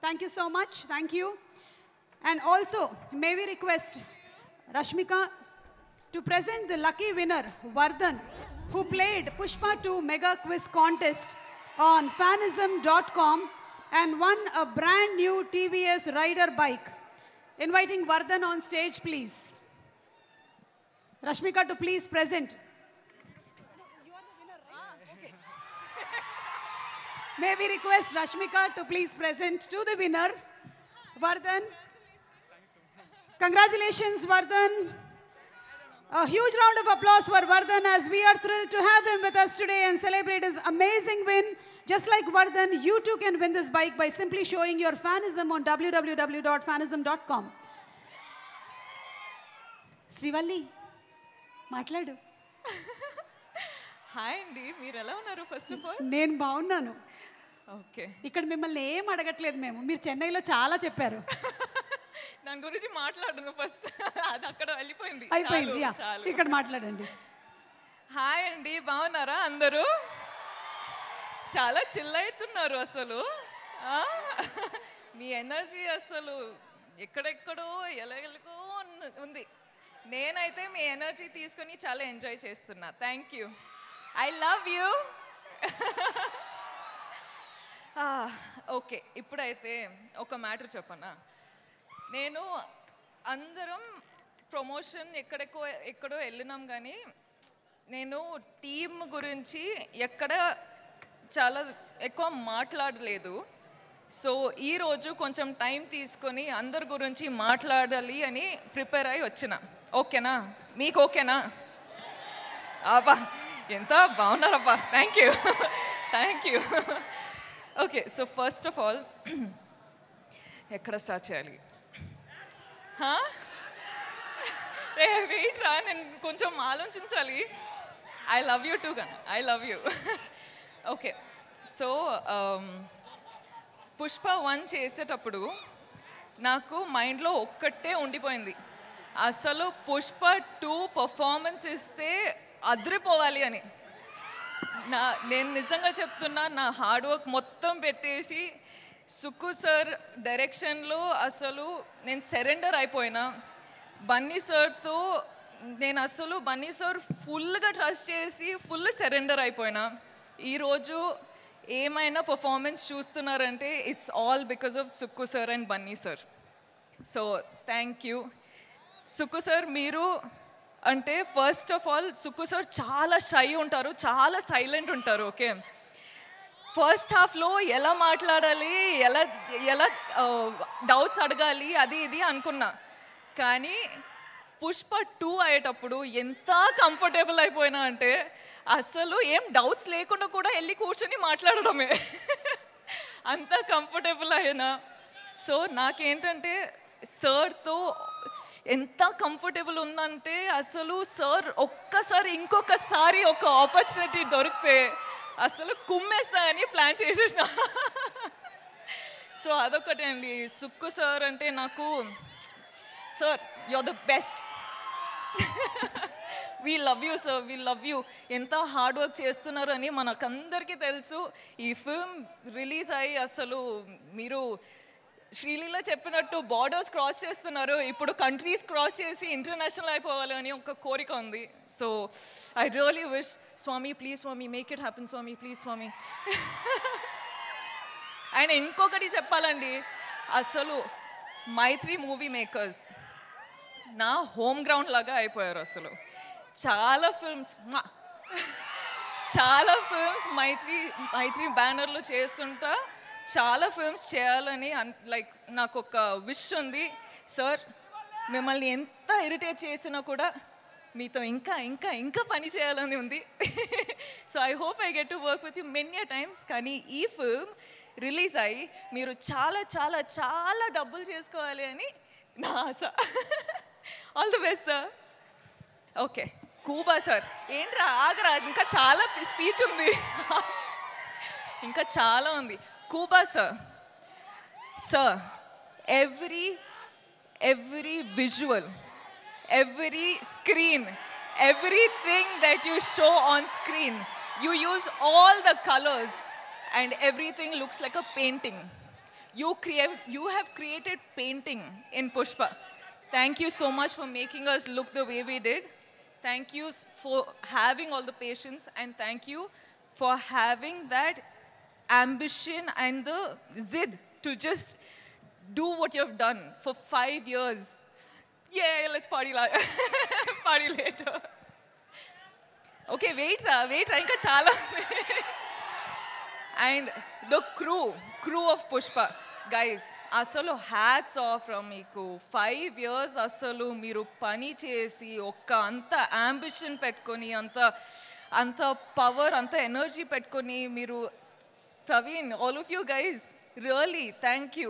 Thank you so much. Thank you. And also, may we request Rashmika to present the lucky winner, Vardhan, who played Pushpa 2 Mega Quiz Contest on fanism.com and won a brand new TVS Rider bike. Inviting Vardhan on stage, please. Rashmika to please present. May we request Rashmika to please present to the winner, Vardhan. Congratulations, Vardhan. A huge round of applause for Vardhan, as we are thrilled to have him with us today and celebrate his amazing win. Just like Vardhan, you too can win this bike by simply showing your fanism on www.fanism.com. Srivalli, మాట్లాడు. Hi అండి, మీరు ఎలా ఉన్నారు? First of all నేను బాగున్నాను. Okay, ఇక్కడ మిమ్మల్ని ఏం అడగట్లేదు మేము, మీరు చెన్నైలో చాలా చెప్పారు. దాని గురించి మాట్లాడను ఫస్ట్, అది అక్కడ వెళ్ళిపోయింది. అయిపోయింది, ఇక్కడ మాట్లాడండి. హాయ్ అండి, బాగున్నారా అందరూ? చాలా చిల్ అవుతున్నారు అసలు. మీ ఎనర్జీ అసలు ఎక్కడెక్కడో ఎలాగో ఉంది. నేనైతే మీ ఎనర్జీ తీసుకొని చాలా ఎంజాయ్ చేస్తున్నా. Thank you, I love you. Okay, ఇప్పుడైతే ఒక మ్యాటర్ చెప్పనా. నేను అందరం ప్రమోషన్ ఎక్కడో వెళ్ళినాం, కానీ నేను టీమ్ గురించి ఎక్కడ చాలా ఎక్కువ మాట్లాడలేదు. సో ఈరోజు కొంచెం టైం తీసుకొని అందరి గురించి మాట్లాడాలి అని ప్రిపేర్ అయ్యి వచ్చిన. ఓకేనా? మీకు ఓకేనా? అబ్బా, ఎంత బాగున్నారబ్బా. Thank you, thank you. Okay, so first of all ఎక్కడ స్టార్ట్ చేయాలి? వెయిట్ రా, నేను కొంచెం ఆలోచించాలి. ఐ లవ్ యూ టూ గన్, I love you. Okay, so Pushpa 1 చేసేటప్పుడు నాకు మైండ్లో ఒక్కటే ఉండిపోయింది, అసలు పుష్ప 2 పర్ఫార్మెన్స్ ఇస్తే అదిరిపోవాలి అని. నేను నిజంగా చెప్తున్నా, నా హార్డ్ వర్క్ మొత్తం పెట్టేసి సుక్కు సార్ డైరెక్షన్లో అసలు నేను సరెండర్ అయిపోయినా. బన్నీ సార్తో నేను అసలు బన్నీ సార్ ఫుల్గా ట్రస్ట్ చేసి ఫుల్ సరెండర్ అయిపోయినా. ఈరోజు ఏమైనా పర్ఫార్మెన్స్ చూస్తున్నారంటే it's all because of Sukku sir and Bunny sir. So thank you Sukku sir. మీరు అంటే first of all Sukku sir చాలా షై ఉంటారు, చాలా సైలెంట్ ఉంటారు. ఓకే, ఫస్ట్ హాఫ్లో ఎలా మాట్లాడాలి, ఎలా డౌట్స్ అడగాలి, అది ఇది అనుకున్నా. కానీ పుష్ప 2 అయ్యేటప్పుడు ఎంత కంఫర్టబుల్ అయిపోయినా అంటే అసలు ఏం డౌట్స్ లేకుండా కూడా వెళ్ళి కూర్చొని మాట్లాడడమే, అంత కంఫర్టబుల్ అయినా. సో నాకేంటంటే సార్తో ఎంత కంఫర్టబుల్ ఉందంటే అసలు సార్ ఒక్కసారి ఇంకొకసారి ఒక ఆపర్చునిటీ దొరికితే అసలు కుమ్మేస్తా అని ప్లాన్ చేసేసిన. సో అదొకటే అండి. సుక్కు సార్ అంటే నాకు, sir you are the best. We love you sir, we love you. ఎంత హార్డ్ వర్క్ చేస్తున్నారు అని మనకందరికీ తెలుసు. ఈ ఫిల్మ్ రిలీజ్ అయ్యి అసలు మీరు శ్రీలీల చెప్పినట్టు బార్డర్స్ క్రాస్ చేస్తున్నారు, ఇప్పుడు కంట్రీస్ క్రాస్ చేసి ఇంటర్నేషనల్ అయిపోవాలి అని ఒక కోరిక ఉంది. So I really wish, Swami please Swami, make it happen Swami, please Swami. ఆయన ఇంకొకటి చెప్పాలండి, అసలు మైత్రి మూవీ మేకర్స్ నా హోమ్ గ్రౌండ్ లాగా అయిపోయారు. అసలు చాలా ఫిల్మ్స్ మైత్రి బ్యానర్లో చేస్తుంటా, చాలా ఫిల్మ్స్ చేయాలని లైక్ నాకు ఒక విష్ ఉంది. సార్ మిమ్మల్ని ఎంత ఇరిటేట్ చేసినా కూడా మీతో ఇంకా ఇంకా ఇంకా పని చేయాలని ఉంది. So I hope I get to work with you many times. కానీ ఈ ఫిల్మ్ రిలీజ్ అయ్యి మీరు చాలా చాలా చాలా డబ్బులు చేసుకోవాలి అని నా ఆశ. All the best sir. Okay, Kuba sir. ఏంట్రా ఆగరా, ఇంకా చాలా స్పీచ్ ఉంది, ఇంకా చాలా ఉంది. Kuba sir, sir every visual, every screen, everything that you show on screen, you use all the colors and everything looks like a painting. You have created painting in Pushpa. Thank you so much for making us look the way we did. Thank you for having all the patience, and thank you for having that ambition and the zid to just do what you have done for 5 years. Yeah, let's party party later. Okay, wait, inka chala. And the crew of Pushpa. Guys, అసలు hats off from మీకు. 5 years అసలు మీరు పని చేసి అంత ambition పెట్టుకొని అంత power అంత ఎనర్జీ పెట్టుకొని మీరు Praveen, all of you guys, really thank you.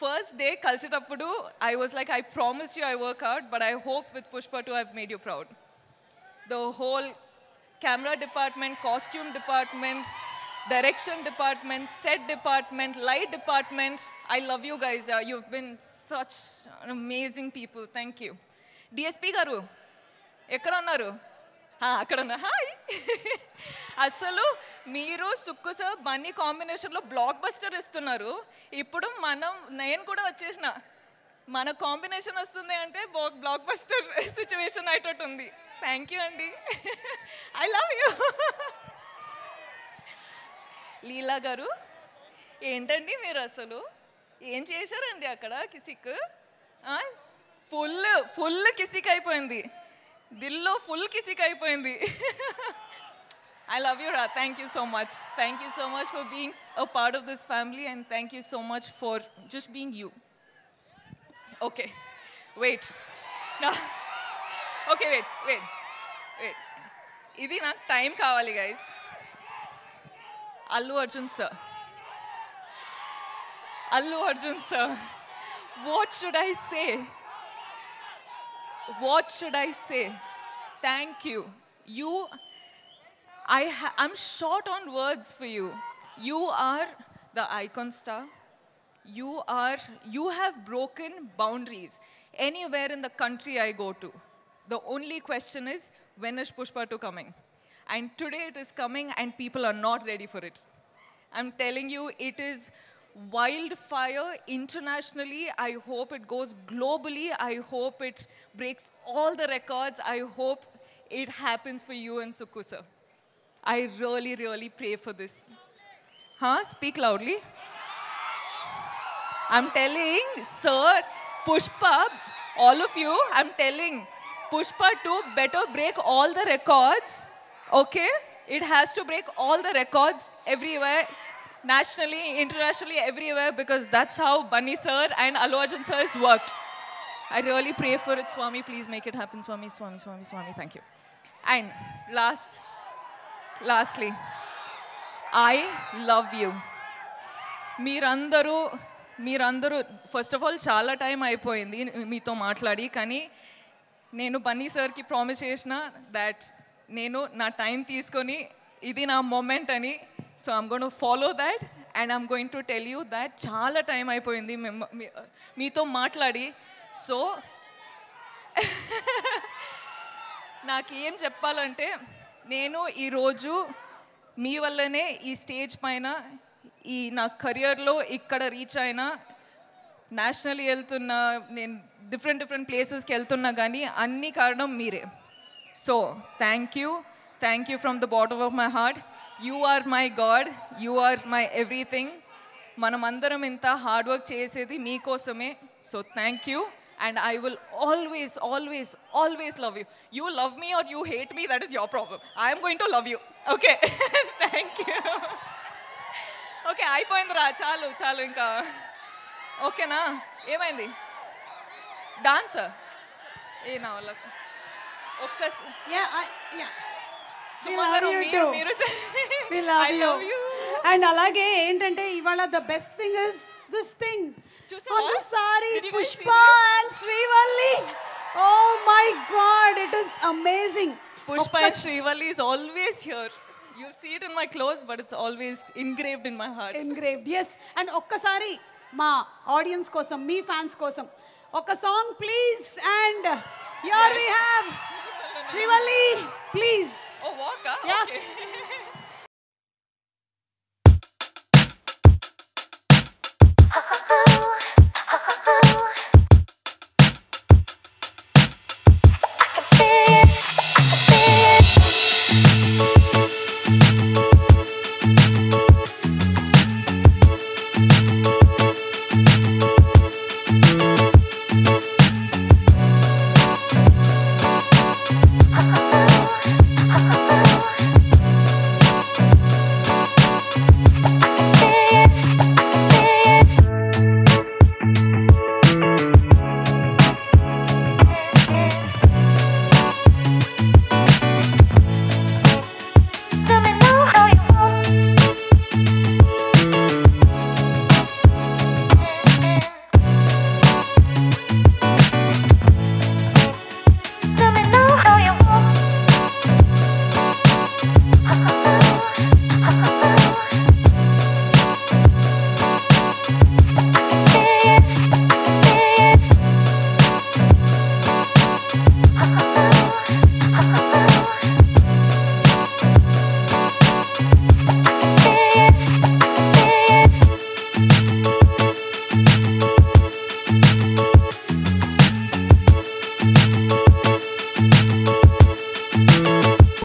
First day కలిసేటప్పుడు I was like, I promise you I work hard, but I hope with Pushpa 2 I have made you proud. The whole camera department, costume department, direction department, set department, light department, I love you guys. You've been such amazing people. Thank you. DSP garu ekkada unnaru? akkada unna. Hi. అసలు మీరు Sukku sir Bunny కాంబినేషన్లో block buster ఇస్తున్నారు. ఇప్పుడు నేను కూడా వచ్చేసిన, మన combination వస్తుంది అంటే బ్లాక్ బస్టర్ సిచ్యువేషన్ అయ్యేటట్టు ఉంది. థ్యాంక్ యూ అండి. I love you. లీలా గారు, ఏంటండి మీరు అసలు ఏం చేశారండి అక్కడ? కిసిక్ ఫుల్ కిసిక్ అయిపోయింది, దిల్లో ఫుల్ కిసిక్ అయిపోయింది. I love you, Ra. Thank you so much. Thank you so much for being a part of this family, and thank you so much for just being you. Okay, wait. No. Okay, wait. ఇది నాకు time కావాలి guys. Allu Arjun sir, what should I say? Thank you. I'm short on words for you. You are the icon star. You have broken boundaries anywhere in the country I go to. The only question is, when is Pushpa 2 coming? And today it is coming, and people are not ready for it. I'm telling you, it is wildfire internationally. I hope it goes globally. I hope it breaks all the records. I hope it happens for you and Sukku sir. I really, really pray for this. Speak loudly. I'm telling, sir, Pushpa, all of you, I'm telling, Pushpa 2 better break all the records. Okay, it has to break all the records everywhere, nationally, internationally, everywhere, because that's how Bunny sir and Allu Arjun sir has worked. I really pray for it, Swami. Please make it happen, Swami. Thank you. And lastly, I love you. మీరందరూ first of all చాలా time అయిపోయింది మీతో మాట్లాడి, కానీ నేను బన్నీ సార్కి promise చేసిన that నేను నా టైం తీసుకొని ఇది నా మూమెంట్ అని. So I'm going to follow that, and I'm going to tell you that చాలా టైం అయిపోయింది మీతో మాట్లాడి. సో నాకు ఏం చెప్పాలంటే, నేను ఈరోజు మీ వల్లనే ఈ స్టేజ్ పైన నా కెరియర్లో ఇక్కడ రీచ్ అయినా, నేషనల్ వెళ్తున్నా, నేను డిఫరెంట్ ప్లేసెస్కి వెళ్తున్నా, కానీ అన్ని కారణం మీరే. So thank you from the bottom of my heart. You are my god, you are my everything. మనమందరం ఇంత హార్డ్ వర్క్ చేసేది మీకోసమే. So thank you, and I will always love you. You love me or you hate me, that is your problem. I am going to love you. Okay. Thank you. Okay, అయిపోయిందిరా, చాలు ఇంకా. ఓకేనా? ఏమైంది? Dance నా వల్ల and అలాగే ఏంటంటే ఇవాళ the best thing is this thing on the sari, Pushpa and Srivalli. Oh my God, it is amazing. Pushpa and Srivalli is always here. You'll see it in my clothes, but it's always engraved in my heart. Engraved, yes. And ఒక్కసారి మా audience కోసం, మీ fans కోసం ఒక song please. And here we have Srivalli, please. Oh, walk, huh? Yes. Okay.